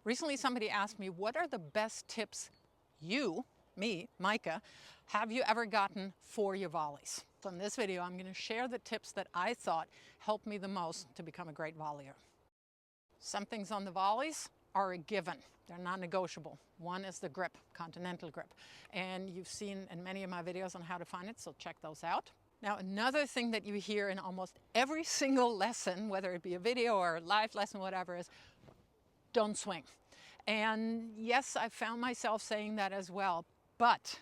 Recently somebody asked me, what are the best tips you, me, Meike, have you ever gotten for your volleys? So in this video, I'm going to share the tips that I thought helped me the most to become a great volleyer. Some things on the volleys are a given. They're non-negotiable. One is the grip, continental grip. And you've seen in many of my videos on how to find it, so check those out. Now, another thing that you hear in almost every single lesson, whether it be a video or a live lesson, whatever, is don't swing. And yes, I found myself saying that as well, but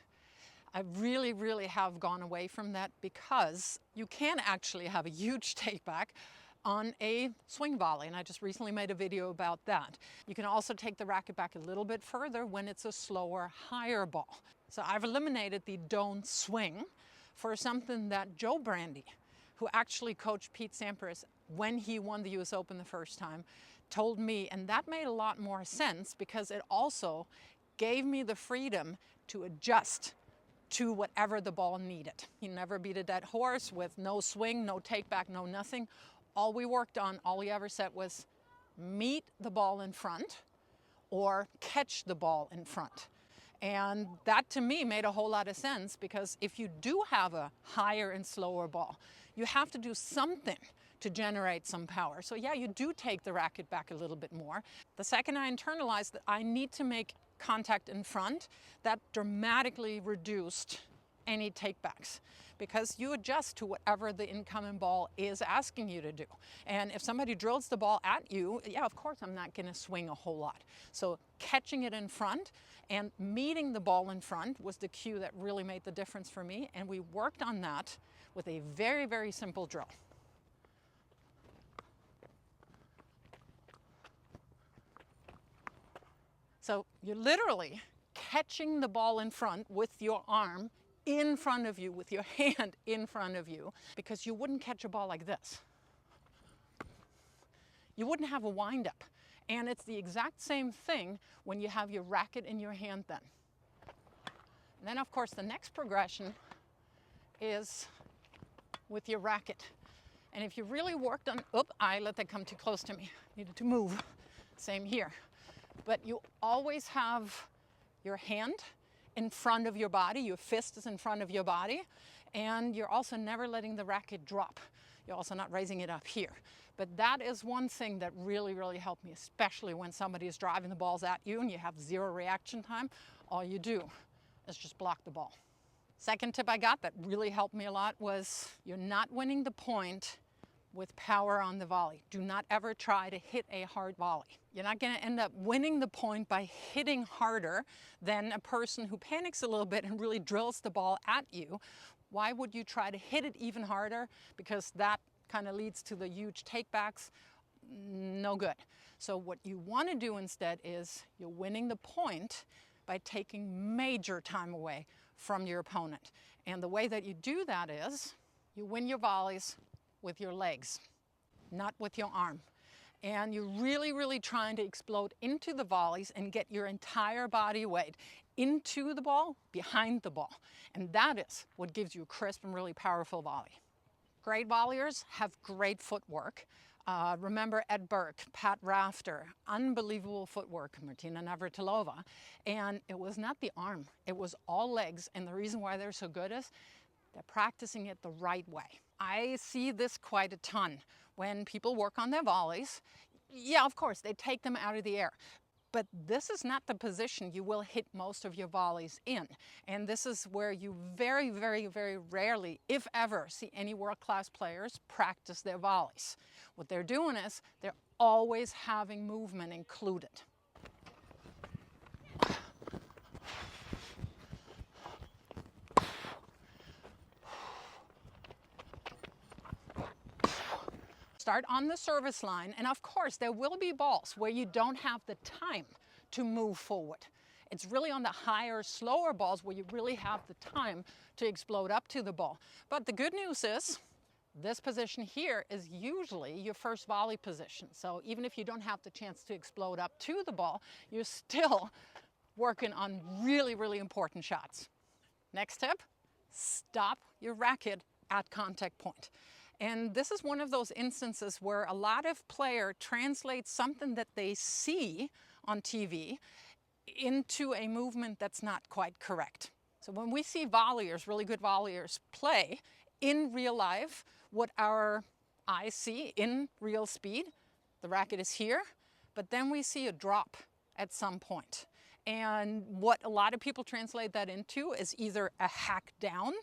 I really have gone away from that because you can actually have a huge take back on a swing volley, and I just recently made a video about that. You can also take the racket back a little bit further when it's a slower, higher ball. So I've eliminated the don't swing for something that Joe Brandy, who actually coached Pete Sampras when he won the US Open the first time, told me, and that made a lot more sense because it also gave me the freedom to adjust to whatever the ball needed. He never beat a dead horse with no swing, no take back, no nothing. All we worked on, all he ever said was meet the ball in front or catch the ball in front. And that to me made a whole lot of sense because if you do have a higher and slower ball, you have to do something to generate some power. So yeah, you do take the racket back a little bit more. The second I internalized that I need to make contact in front, that dramatically reduced any takebacks because you adjust to whatever the incoming ball is asking you to do. And if somebody drills the ball at you, yeah, of course I'm not going to swing a whole lot. So catching it in front and meeting the ball in front was the cue that really made the difference for me. And we worked on that with a very simple drill. So you're literally catching the ball in front with your arm in front of you, with your hand in front of you, because you wouldn't catch a ball like this. You wouldn't have a wind-up. And it's the exact same thing when you have your racket in your hand then. And then, of course, the next progression is with your racket. And if you really worked on, I let that come too close to me. Needed to move. Same here. But you always have your hand in front of your body, your fist is in front of your body, and you're also never letting the racket drop. You're also not raising it up here. But that is one thing that really helped me, especially when somebody is driving the balls at you and you have zero reaction time. All you do is just block the ball. Second tip I got that really helped me a lot was you're not winning the point with power on the volley. Do not ever try to hit a hard volley. You're not going to end up winning the point by hitting harder than a person who panics a little bit and really drills the ball at you. Why would you try to hit it even harder? Because that kind of leads to the huge takebacks. No good. So what you want to do instead is you're winning the point by taking major time away from your opponent. And the way that you do that is you win your volleys with your legs, not with your arm. And you're really trying to explode into the volleys and get your entire body weight into the ball, behind the ball. And that is what gives you a crisp and really powerful volley. Great volleyers have great footwork. Remember Ed Burke, Pat Rafter, unbelievable footwork, Martina Navratilova. And it was not the arm, it was all legs. And the reason why they're so good is they're practicing it the right way. I see this quite a ton when people work on their volleys. Yeah, of course, they take them out of the air. But this is not the position you will hit most of your volleys in. And this is where you very rarely, if ever, see any world-class players practice their volleys. What they're doing is they're always having movement included. Start on the service line, and of course there will be balls where you don't have the time to move forward. It's really on the higher, slower balls where you really have the time to explode up to the ball. But the good news is this position here is usually your first volley position. So even if you don't have the chance to explode up to the ball, you're still working on really important shots. Next tip, stop your racket at contact point. And this is one of those instances where a lot of players translate something that they see on TV into a movement that's not quite correct. So when we see volleyers, really good volleyers, play in real life, what our eyes see in real speed, the racket is here, but then we see a drop at some point. And what a lot of people translate that into is either a hack down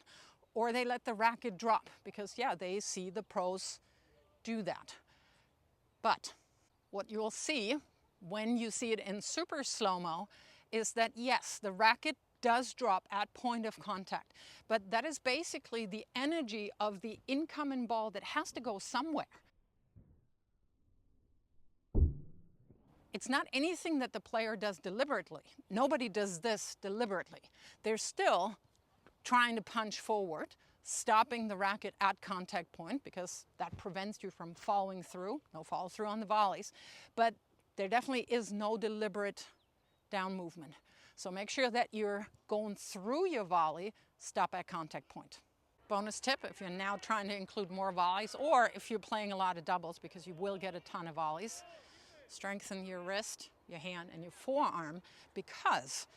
or they let the racket drop because, yeah, they see the pros do that. But what you'll see when you see it in super slow-mo is that, yes, the racket does drop at point of contact, but that is basically the energy of the incoming ball that has to go somewhere. It's not anything that the player does deliberately. Nobody does this deliberately. They're still trying to punch forward, stopping the racket at contact point because that prevents you from following through. No follow through on the volleys. But there definitely is no deliberate down movement. So make sure that you're going through your volley, stop at contact point. Bonus tip, if you're now trying to include more volleys or if you're playing a lot of doubles because you will get a ton of volleys, strengthen your wrist, your hand, and your forearm because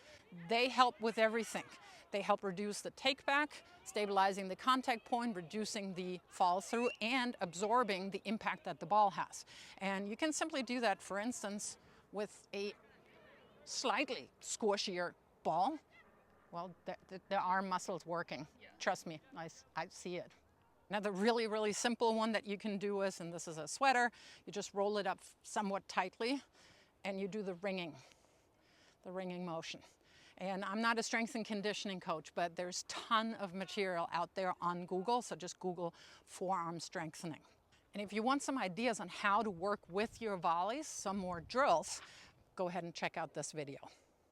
they help with everything. They help reduce the take back, stabilizing the contact point, reducing the fall through, and absorbing the impact that the ball has. And you can simply do that, for instance, with a slightly squishier ball. Well, there are muscles working. Yeah. Trust me, I see it. Another really, really simple one that you can do is, and this is a sweater, you just roll it up somewhat tightly and you do the ringing motion. And I'm not a strength and conditioning coach, but there's a ton of material out there on Google, so just Google forearm strengthening. And if you want some ideas on how to work with your volleys, some more drills, go ahead and check out this video.